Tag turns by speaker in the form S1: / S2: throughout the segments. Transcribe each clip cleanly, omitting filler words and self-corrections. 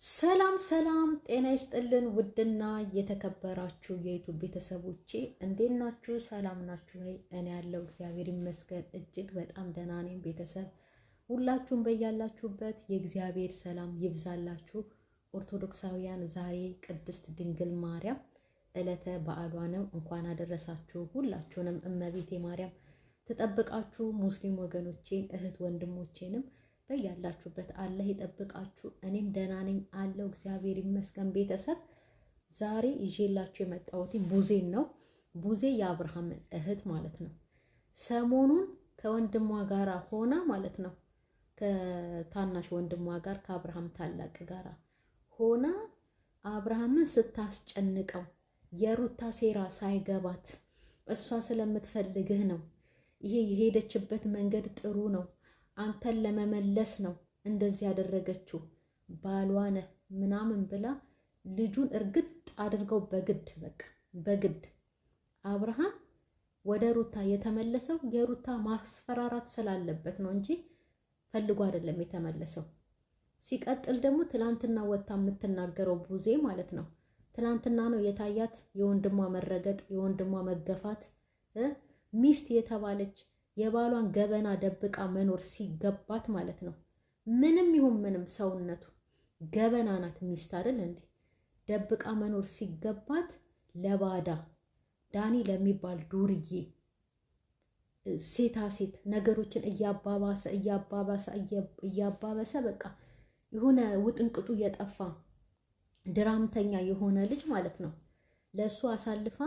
S1: ሰላም ጤና ይስጥልን ውድና የተከበራችሁ የዩቲዩብ ቤተሰቦቼ እንዴት ናችሁ? ሰላም ናችሁ ወይ? እኔ ያለው እግዚአብሔር ይመስገን እጅግ በጣም ደህና ነኝ። ቤተሰብ ሁላችሁም በያላችሁበት የእግዚአብሔር ሰላም ይብዛላችሁ። ኦርቶዶክሳውያን ዛሬ ቅድስት ድንግል ማርያም ዕለተ በዓሏ ነው። እንኳን አደረሳችሁ። ሁላችሁንም እመቤቴ ማርያም ትጠብቃችሁ። ሙስሊም ወገኖቼን እህት ወንድሞቼንም በያላችሁበት አላህ ይጠብቃችሁ። እኔም ደህና ነኝ አለው እግዚአብሔር ይመስገን። ቤተሰብ ዛሬ ይዤላችሁ የመጣሁት ቡዜን ነው። ቡዜ የአብርሃምን እህት ማለት ነው። ሰሞኑን ከወንድሟ ጋራ ሆና ማለት ነው ከታናሽ ወንድሟ ጋር ከአብርሃም ታላቅ ጋራ ሆና አብርሃምን ስታስጨንቀው የሩታ ሴራ ሳይገባት እሷ ስለምትፈልግህ ነው። ይሄ የሄደችበት መንገድ ጥሩ ነው፣ አንተን ለመመለስ ነው እንደዚህ ያደረገችው ባሏነ ምናምን ብላ ልጁን እርግጥ አድርገው በግድ አብርሃም ወደ ሩታ የተመለሰው የሩታ ማስፈራራት ስላለበት ነው እንጂ ፈልጎ አይደለም የተመለሰው። ሲቀጥል ደግሞ ትላንትና ወጣ የምትናገረው ቡዜ ማለት ነው ትላንትና ነው የታያት የወንድሟ መረገጥ የወንድሟ መገፋት። ሚስት የተባለች የባሏን ገበና ደብቃ መኖር ሲገባት ማለት ነው ምንም ይሁን ምንም ሰውነቱ ገበና ናት ሚስት አይደል እንዴ? ደብቃ መኖር ሲገባት ለባዳ ዳኒ ለሚባል ዱርዬ ሴት ነገሮችን እያባባሰ በቃ የሆነ ውጥንቅጡ የጠፋ ድራምተኛ የሆነ ልጅ ማለት ነው ለሱ አሳልፋ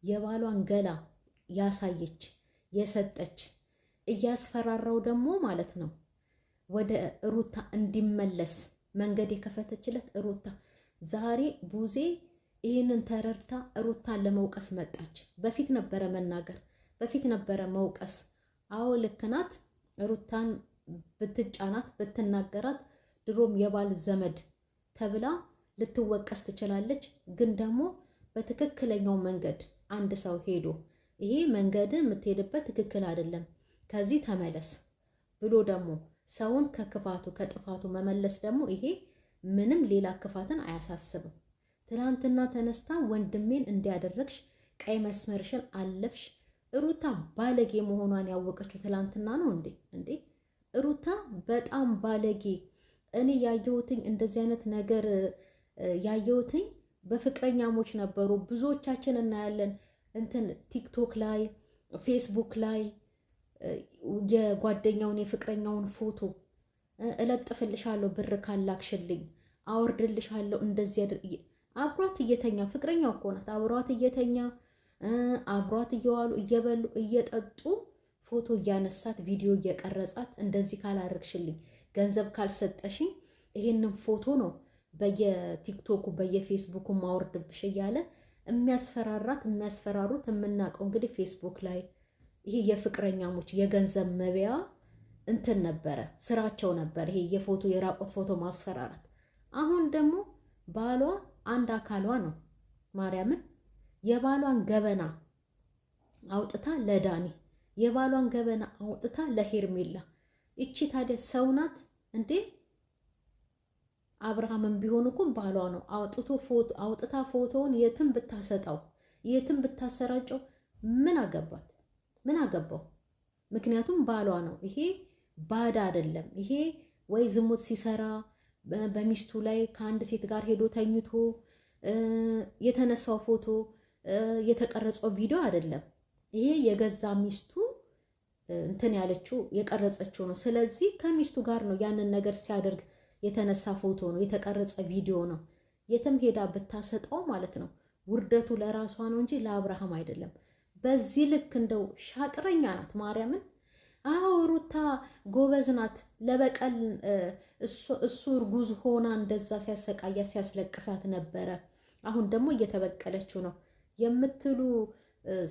S1: የባሏን ገላ ያሳየች የሰጠች እያስፈራራው ደግሞ ማለት ነው ወደ ሩታ እንዲመለስ መንገድ የከፈተችለት ሩታ። ዛሬ ቡዜ ይህንን ተረድታ ሩታን ለመውቀስ መጣች። በፊት ነበረ መናገር፣ በፊት ነበረ መውቀስ። አዎ ልክ ናት። ሩታን ብትጫናት ብትናገራት ድሮም የባል ዘመድ ተብላ ልትወቀስ ትችላለች። ግን ደግሞ በትክክለኛው መንገድ አንድ ሰው ሄዶ ይሄ መንገድ የምትሄድበት ትክክል አይደለም ከዚህ ተመለስ ብሎ ደግሞ ሰውን ከክፋቱ ከጥፋቱ መመለስ ደግሞ ይሄ ምንም ሌላ ክፋትን አያሳስብም። ትላንትና ተነስታ ወንድሜን እንዲያደረግሽ ቀይ መስመርሽን አለፍሽ። ሩታ ባለጌ መሆኗን ያወቀችው ትላንትና ነው እንዴ? ሩታ በጣም ባለጌ። እኔ ያየሁትኝ እንደዚህ አይነት ነገር ያየሁትኝ በፍቅረኛሞች ነበሩ። ብዙዎቻችን እናያለን እንትን ቲክቶክ ላይ ፌስቡክ ላይ የጓደኛውን የፍቅረኛውን ፎቶ እለጥፍልሻለሁ ብር ካላክሽልኝ አወርድልሻለሁ እንደዚህ አብሯት እየተኛ ፍቅረኛው እኮ ናት። አብሯት እየተኛ አብሯት እየዋሉ እየበሉ እየጠጡ ፎቶ እያነሳት ቪዲዮ እየቀረጻት እንደዚህ ካላረግሽልኝ ገንዘብ ካልሰጠሽኝ ይሄንን ፎቶ ነው በየቲክቶኩ በየፌስቡኩ ማወርድብሽ እያለ የሚያስፈራሩት የምናውቀው እንግዲህ ፌስቡክ ላይ ይሄ የፍቅረኛሞች የገንዘብ መብያ እንትን ነበረ፣ ስራቸው ነበር ይሄ የፎቶ የራቆት ፎቶ ማስፈራራት። አሁን ደግሞ ባሏ አንድ አካሏ ነው። ማርያምን የባሏን ገበና አውጥታ ለዳኒ የባሏን ገበና አውጥታ ለሄርሜላ። እቺ ታዲያ ሰው ናት እንዴ? አብርሃምን ቢሆን እኮ ባሏ ነው አውጥታ ፎቶውን የትም ብታሰጣው የትም ብታሰራጨው ምን አገባው? ምክንያቱም ባሏ ነው። ይሄ ባዳ አይደለም። ይሄ ወይ ዝሙት ሲሰራ በሚስቱ ላይ ከአንድ ሴት ጋር ሄዶ ተኝቶ የተነሳው ፎቶ የተቀረጸው ቪዲዮ አይደለም። ይሄ የገዛ ሚስቱ እንትን ያለችው የቀረጸችው ነው። ስለዚህ ከሚስቱ ጋር ነው ያንን ነገር ሲያደርግ የተነሳ ፎቶ ነው፣ የተቀረጸ ቪዲዮ ነው። የትም ሄዳ ብታሰጠው ማለት ነው ውርደቱ ለራሷ ነው እንጂ ለአብርሃም አይደለም። በዚህ ልክ እንደው ሻጥረኛ ናት ማርያምን። አዎ ሩታ ጎበዝ ናት። ለበቀል እሱ እርጉዝ ሆና እንደዛ ሲያሰቃያት ሲያስለቅሳት ነበረ። አሁን ደግሞ እየተበቀለችው ነው የምትሉ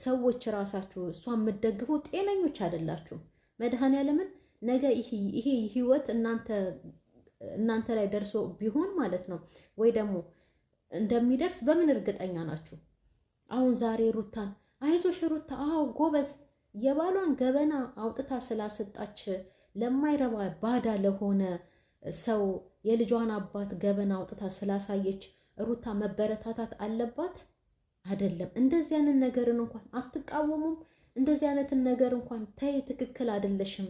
S1: ሰዎች ራሳችሁ እሷ የምትደግፉ ጤነኞች አይደላችሁም። መድኃኔዓለምን ነገ ይሄ ህይወት እናንተ ላይ ደርሶ ቢሆን ማለት ነው ወይ ደግሞ እንደሚደርስ በምን እርግጠኛ ናችሁ? አሁን ዛሬ ሩታን አይዞሽ ሩታ አዎ ጎበዝ የባሏን ገበና አውጥታ ስላሰጣች ለማይረባ ባዳ ለሆነ ሰው የልጇን አባት ገበና አውጥታ ስላሳየች ሩታ መበረታታት አለባት አይደለም? እንደዚህ አይነት ነገርን እንኳን አትቃወሙም? እንደዚህ አይነትን ነገር እንኳን ተይ፣ ትክክል አይደለሽም።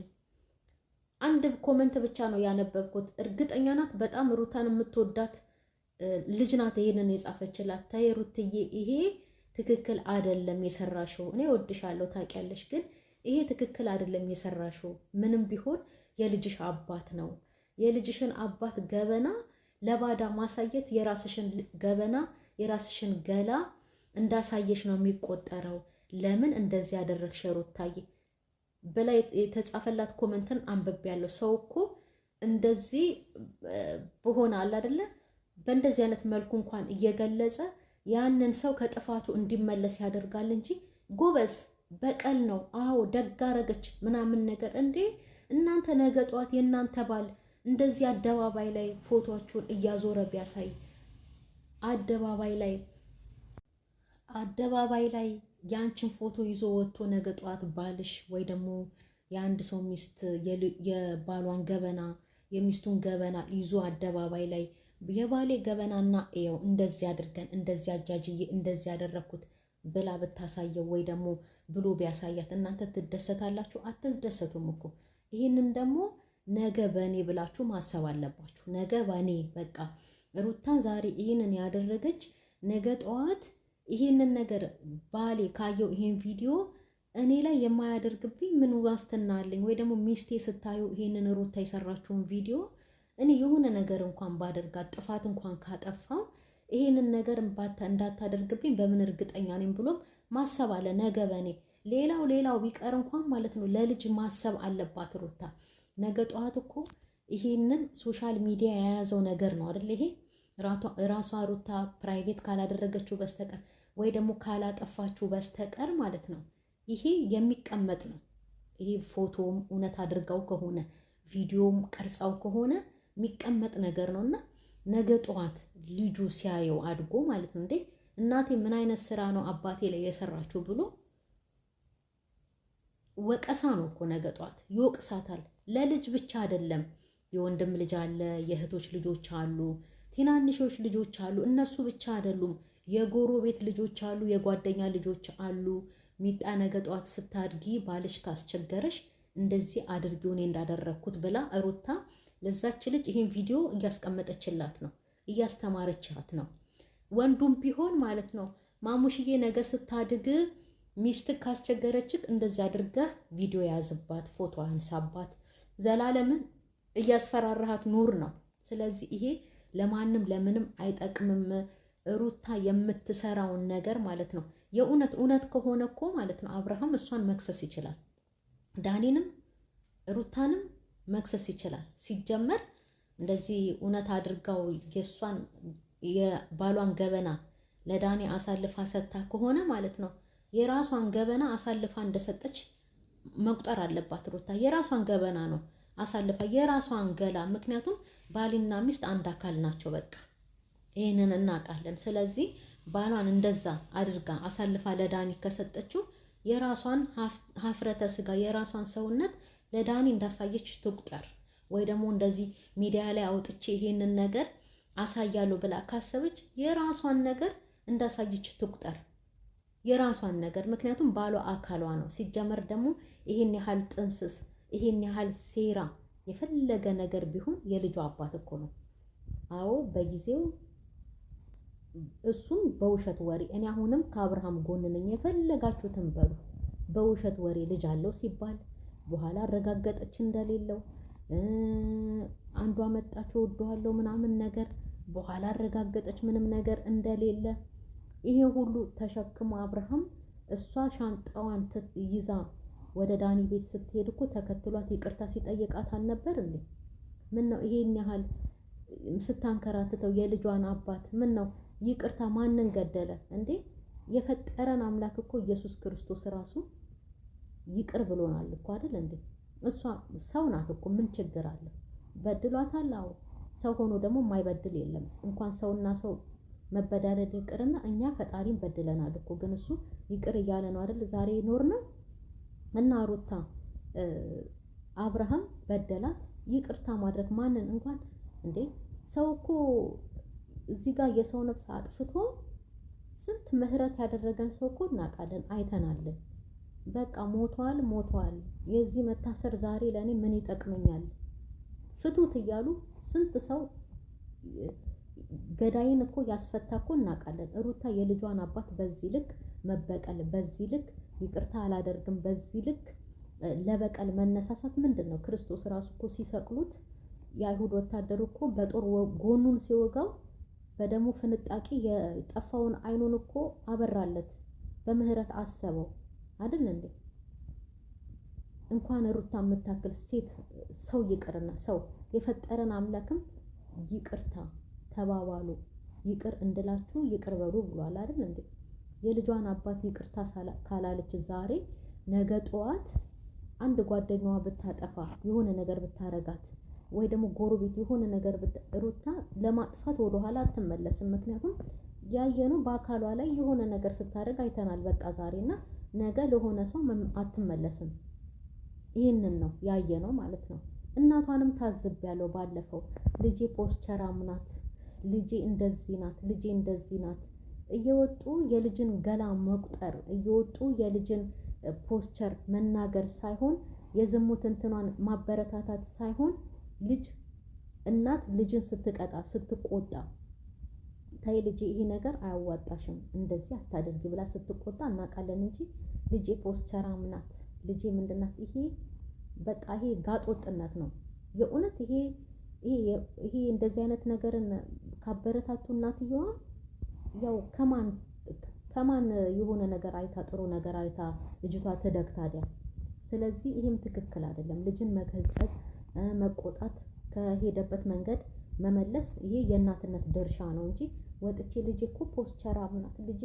S1: አንድ ኮመንት ብቻ ነው ያነበብኩት። እርግጠኛ ናት በጣም ሩታን የምትወዳት ልጅ ናት ይሄንን የጻፈችላት። ተይ ሩትዬ፣ ይሄ ትክክል አይደለም የሰራሽው። እኔ ወድሻለሁ ታውቂያለሽ፣ ግን ይሄ ትክክል አይደለም የሰራሽው። ምንም ቢሆን የልጅሽ አባት ነው። የልጅሽን አባት ገበና ለባዳ ማሳየት የራስሽን ገበና የራስሽን ገላ እንዳሳየሽ ነው የሚቆጠረው። ለምን እንደዚህ ያደረግሽ ሩታዬ ብላ የተጻፈላት ኮመንትን አንብቤያለሁ። ሰው እኮ እንደዚህ በሆነ አለ አይደለ በእንደዚህ አይነት መልኩ እንኳን እየገለጸ ያንን ሰው ከጥፋቱ እንዲመለስ ያደርጋል እንጂ ጎበዝ በቀል ነው። አዎ ደግ አደረገች ምናምን ነገር እንዴ! እናንተ ነገ ጧት የእናንተ ባል እንደዚህ አደባባይ ላይ ፎቶአችሁን እያዞረ ቢያሳይ አደባባይ ላይ ያንቺን ፎቶ ይዞ ወጥቶ ነገ ጧት ባልሽ ወይ ደግሞ የአንድ ሰው ሚስት የባሏን ገበና የሚስቱን ገበና ይዞ አደባባይ ላይ የባሌ ገበናና ኤው እንደዚህ አድርገን እንደዚህ አጃጅዬ እንደዚህ ያደረኩት ብላ ብታሳየው ወይ ደግሞ ብሎ ቢያሳያት እናንተ ትደሰታላችሁ? አትደሰቱም እኮ። ይሄንን ደግሞ ነገ በኔ ብላችሁ ማሰብ አለባችሁ። ነገ በኔ በቃ ሩታ ዛሬ ይሄንን ያደረገች ነገ ጠዋት ይሄንን ነገር ባሌ ካየው ይሄን ቪዲዮ እኔ ላይ የማያደርግብኝ ምን ዋስትና አለኝ? ወይ ደግሞ ሚስቴ ስታዩ ይሄንን ሩታ የሰራችውን ቪዲዮ እኔ የሆነ ነገር እንኳን ባደርጋት ጥፋት እንኳን ካጠፋው ይሄንን ነገር እንዳታደርግብኝ በምን እርግጠኛ ነኝ ብሎ ማሰብ አለ ነገ በኔ። ሌላው ቢቀር እንኳን ማለት ነው ለልጅ ማሰብ አለባት ሩታ። ነገ ጠዋት እኮ ይሄንን ሶሻል ሚዲያ የያዘው ነገር ነው አይደል? ይሄ ራሷ ሩታ ፕራይቬት ካላደረገችው በስተቀር ወይ ደግሞ ካላጠፋችው በስተቀር ማለት ነው ይሄ የሚቀመጥ ነው። ይሄ ፎቶም እውነት አድርገው ከሆነ ቪዲዮም ቀርጻው ከሆነ የሚቀመጥ ነገር ነውና ነገ ጠዋት ልጁ ሲያየው አድጎ ማለት ነው እንዴ እናቴ ምን አይነት ስራ ነው አባቴ ላይ የሰራችው ብሎ ወቀሳ ነው እኮ ነገ ጠዋት ይወቅሳታል። ለልጅ ብቻ አይደለም፣ የወንድም ልጅ አለ፣ የእህቶች ልጆች አሉ፣ ትናንሾች ልጆች አሉ። እነሱ ብቻ አይደሉም፣ የጎረቤት ልጆች አሉ፣ የጓደኛ ልጆች አሉ። ሚጣ ነገ ጠዋት ስታድጊ ባልሽ ካስቸገረሽ እንደዚህ አድርጊው እኔ እንዳደረኩት ብላ ሩታ ለዛች ልጅ ይሄን ቪዲዮ እያስቀመጠችላት ነው፣ እያስተማረቻት ነው። ወንዱም ቢሆን ማለት ነው ማሙሽዬ ነገ ስታድግ ሚስት ካስቸገረችክ እንደዚህ አድርገህ ቪዲዮ ያዝባት፣ ፎቶ አንሳባት፣ ዘላለምን እያስፈራራሃት ኑር ነው። ስለዚህ ይሄ ለማንም ለምንም አይጠቅምም። ሩታ የምትሰራውን ነገር ማለት ነው የእውነት ከሆነ እኮ ማለት ነው አብርሃም እሷን መክሰስ ይችላል፣ ዳኒንም ሩታንም መክሰስ ይችላል። ሲጀመር እንደዚህ እውነት አድርጋው የሷን የባሏን ገበና ለዳኒ አሳልፋ ሰጥታ ከሆነ ማለት ነው የራሷን ገበና አሳልፋ እንደሰጠች መቁጠር አለባት ሩታ። የራሷን ገበና ነው አሳልፋ የራሷን ገላ። ምክንያቱም ባልና ሚስት አንድ አካል ናቸው። በቃ ይሄንን እናውቃለን። ስለዚህ ባሏን እንደዛ አድርጋ አሳልፋ ለዳኒ ከሰጠችው የራሷን ሀፍረተ ስጋ የራሷን ሰውነት ለዳኒ እንዳሳየች ትቁጠር። ወይ ደግሞ እንደዚህ ሚዲያ ላይ አውጥቼ ይሄንን ነገር አሳያለሁ ብላ ካሰበች የራሷን ነገር እንዳሳየች ትቁጠር፣ የራሷን ነገር። ምክንያቱም ባሏ አካሏ ነው። ሲጀመር ደግሞ ይሄን ያህል ጥንስስ ይሄን ያህል ሴራ የፈለገ ነገር ቢሆን የልጇ አባት እኮ ነው። አዎ በጊዜው እሱም በውሸት ወሬ እኔ አሁንም ከአብርሃም ጎን ነኝ፣ የፈለጋችሁትን በሉ። በውሸት ወሬ ልጅ አለው ሲባል በኋላ አረጋገጠች እንደሌለው፣ አንዷ መጣች ወደዋለው ምናምን ነገር በኋላ አረጋገጠች ምንም ነገር እንደሌለ። ይሄ ሁሉ ተሸክሞ አብርሃም እሷ ሻንጣዋን ይዛ ወደ ዳኒ ቤት ስትሄድ እኮ ተከትሏት ይቅርታ ሲጠይቃት አልነበር እንዴ? ምን ነው ይሄን ያህል ስታንከራትተው የልጇን አባት ምን ነው ይቅርታ ማንን ገደለ እንዴ? የፈጠረን አምላክ እኮ ኢየሱስ ክርስቶስ ራሱ ይቅር ብሎናል እኮ አይደል እንዴ? እሷ ሰው ናት እኮ ምን ችግር አለ? በድሏታል። አዎ ሰው ሆኖ ደግሞ የማይበድል የለም። እንኳን ሰውና ሰው መበዳደል ይቅርና እኛ ፈጣሪን በድለናል እኮ፣ ግን እሱ ይቅር እያለ ነው አይደል ዛሬ ኖርነው። እና ሩታ አብርሃም በደላት፣ ይቅርታ ማድረግ ማንን እንኳን እንዴ ሰው እኮ እዚህ ጋር የሰው ነፍስ አጥፍቶ ስንት ምህረት ያደረገን ሰው እኮ እናውቃለን፣ አይተናልን። በቃ ሞቷል። የዚህ መታሰር ዛሬ ለኔ ምን ይጠቅመኛል ፍቱት እያሉ ስንት ሰው ገዳይን እኮ ያስፈታ እኮ እናውቃለን። ሩታ የልጇን አባት በዚህ ልክ መበቀል፣ በዚህ ልክ ይቅርታ አላደርግም፣ በዚህ ልክ ለበቀል መነሳሳት ምንድነው? ክርስቶስ ራሱ እኮ ሲሰቅሉት የአይሁድ ወታደር እኮ በጦር ጎኑን ሲወጋው በደሙ ፍንጣቂ የጠፋውን አይኑን እኮ አበራለት፣ በምህረት አሰበው አይደል እንዴ? እንኳን ሩታ የምታክል ሴት ሰው ይቅርና ሰው የፈጠረን አምላክም ይቅርታ ተባባሉ፣ ይቅር እንድላችሁ ይቅር በሉ ብሏል አይደል እንዴ? የልጇን አባት ይቅርታ ካላለች ዛሬ ነገ ጠዋት አንድ ጓደኛዋ ብታጠፋ የሆነ ነገር ብታረጋት ወይ ደግሞ ጎረቤት የሆነ ነገር ሩታ ለማጥፋት ወደ ኋላ አትመለስም። ምክንያቱም ያየነው በአካሏ ላይ የሆነ ነገር ስታደርግ አይተናል። በቃ ዛሬና ነገ ለሆነ ሰው አትመለስም። ይሄንን ነው ያየነው ማለት ነው። እናቷንም ታዝቤያለሁ ባለፈው ልጄ ፖስቸራም ናት፣ ልጄ እንደዚህ ናት፣ ልጄ እንደዚህ ናት እየወጡ የልጅን ገላ መቁጠር እየወጡ የልጅን ፖስቸር መናገር ሳይሆን የዝሙት እንትኗን ማበረታታት ሳይሆን ልጅ እናት ልጅን ስትቀጣ ስትቆጣ ታይ ልጄ ይሄ ነገር አያዋጣሽም እንደዚህ አታደርጊ ብላ ስትቆጣ እናውቃለን እንጂ ልጄ ፖስቸራም ናት፣ ልጄ ምንድናት፣ ይሄ በቃ ይሄ ጋጦጥነት ነው የእውነት። ይሄ እንደዚህ አይነት ነገርን ካበረታቱ እናትየዋ ያው ከማን የሆነ ነገር አይታ ጥሩ ነገር አይታ ልጅቷ ትደግ ታዲያ። ስለዚህ ይሄም ትክክል አይደለም። ልጅን መገሰጽ መቆጣት ከሄደበት መንገድ መመለስ ይሄ የእናትነት ድርሻ ነው እንጂ ወጥቼ ልጄ እኮ ፖስቸራም ናት፣ ልጄ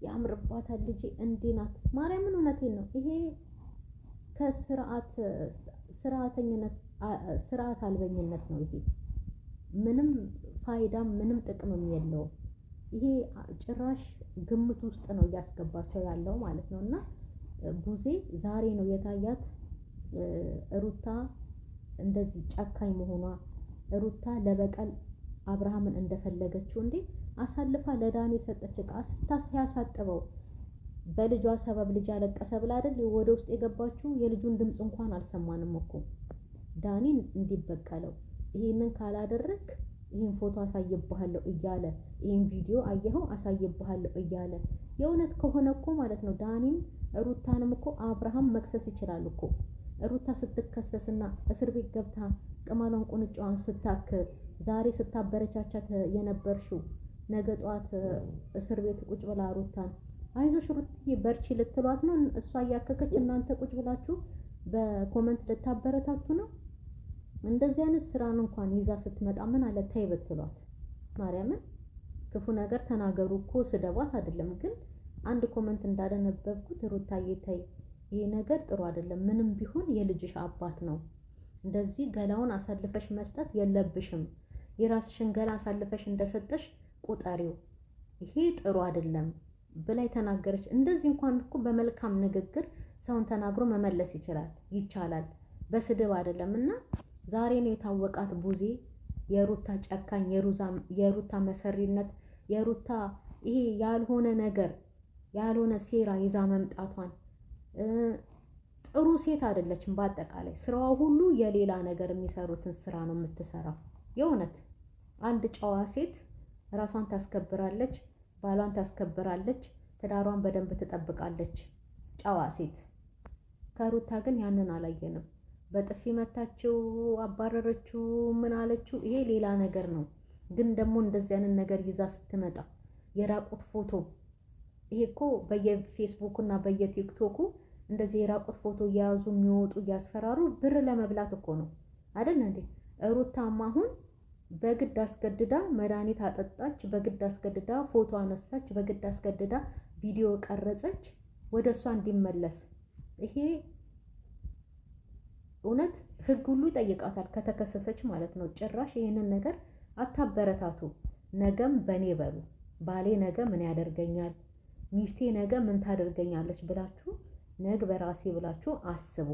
S1: ያምርባታል፣ ልጄ እንዲህ ናት ማርያምን እውነቴን ነው። ይሄ ከስርዓተኝነት ስርዓት አልበኝነት ነው። ይሄ ምንም ፋይዳም ምንም ጥቅምም የለውም። ይሄ ጭራሽ ግምት ውስጥ ነው እያስገባቸው ያለው ማለት ነው። እና ቡዜ ዛሬ ነው የታያት ሩታ እንደዚህ ጨካኝ መሆኗ፣ ሩታ ለበቀል አብርሃምን እንደፈለገችው እንዴ አሳልፋ ለዳኒ የሰጠች ዕቃ ስታሳጥበው በልጇ ሰበብ ልጅ አለቀሰ ብላ አይደል ወደ ውስጥ የገባችው። የልጁን ድምጽ እንኳን አልሰማንም እኮ ዳኒን እንዲበቀለው። ይሄንን ካላደረክ ይሄን ፎቶ አሳይብሃለሁ እያለ ይሄን ቪዲዮ አየኸው አሳይብሃለሁ እያለ የእውነት ከሆነ እኮ ማለት ነው ዳኒም ሩታንም እኮ አብርሃም መክሰስ ይችላል እኮ። ሩታ ስትከሰስና እስር ቤት ገብታ ቅማሏን ቁንጫዋን ስታክ ዛሬ ስታበረቻቻት የነበርሽው ነገ ጧት እስር ቤት ቁጭ ብላ ሩታን አይዞሽ ሩትዬ በርቺ ልትሏት ነው። እሷ እያከከች እናንተ ቁጭ ብላችሁ በኮመንት ልታበረታቱ ነው። እንደዚህ አይነት ስራን እንኳን ይዛ ስትመጣ ምን አለ ታይ ብትሏት። ማርያምን ክፉ ነገር ተናገሩ እኮ ስደቧት አይደለም። ግን አንድ ኮመንት እንዳደነበብኩት ሩታዬ ታይ ይሄ ነገር ጥሩ አይደለም፣ ምንም ቢሆን የልጅሽ አባት ነው፣ እንደዚህ ገላውን አሳልፈሽ መስጠት የለብሽም፣ የራስሽን ገላ አሳልፈሽ እንደሰጠሽ ቁጠሪው፣ ይሄ ጥሩ አይደለም ብላ ተናገረች። እንደዚህ እንኳን እኮ በመልካም ንግግር ሰውን ተናግሮ መመለስ ይቻላል፣ በስድብ አይደለምና ዛሬ ነው የታወቃት ቡዜ የሩታ ጨካኝ፣ የሩታ መሰሪነት፣ የሩታ ይሄ ያልሆነ ነገር ያልሆነ ሴራ ይዛ መምጣቷን። ጥሩ ሴት አይደለችም። በአጠቃላይ ስራዋ ሁሉ የሌላ ነገር የሚሰሩትን ስራ ነው የምትሰራው። የእውነት አንድ ጨዋ ሴት ራሷን ታስከብራለች፣ ባሏን ታስከብራለች፣ ትዳሯን በደንብ ትጠብቃለች። ጨዋ ሴት። ከሩታ ግን ያንን አላየንም። በጥፊ መታችው፣ አባረረችው፣ ምን አለችው፣ ይሄ ሌላ ነገር ነው። ግን ደግሞ እንደዚህ አይነት ነገር ይዛ ስትመጣ የራቁት ፎቶ፣ ይሄ እኮ በየፌስቡክ እና በየቲክቶኩ እንደዚህ የራቁት ፎቶ እየያዙ የሚወጡ እያስፈራሩ ብር ለመብላት እኮ ነው አይደል እንዴ? ሩታማ አሁን በግድ አስገድዳ መድኃኒት አጠጣች፣ በግድ አስገድዳ ፎቶ አነሳች፣ በግድ አስገድዳ ቪዲዮ ቀረጸች ወደ እሷ እንዲመለስ። ይሄ እውነት ህግ ሁሉ ይጠይቃታል ከተከሰሰች ማለት ነው። ጭራሽ ይሄንን ነገር አታበረታቱ። ነገም በኔ በሉ። ባሌ ነገ ምን ያደርገኛል፣ ሚስቴ ነገ ምን ታደርገኛለች ብላችሁ ነገ በራሴ ብላችሁ አስቡ።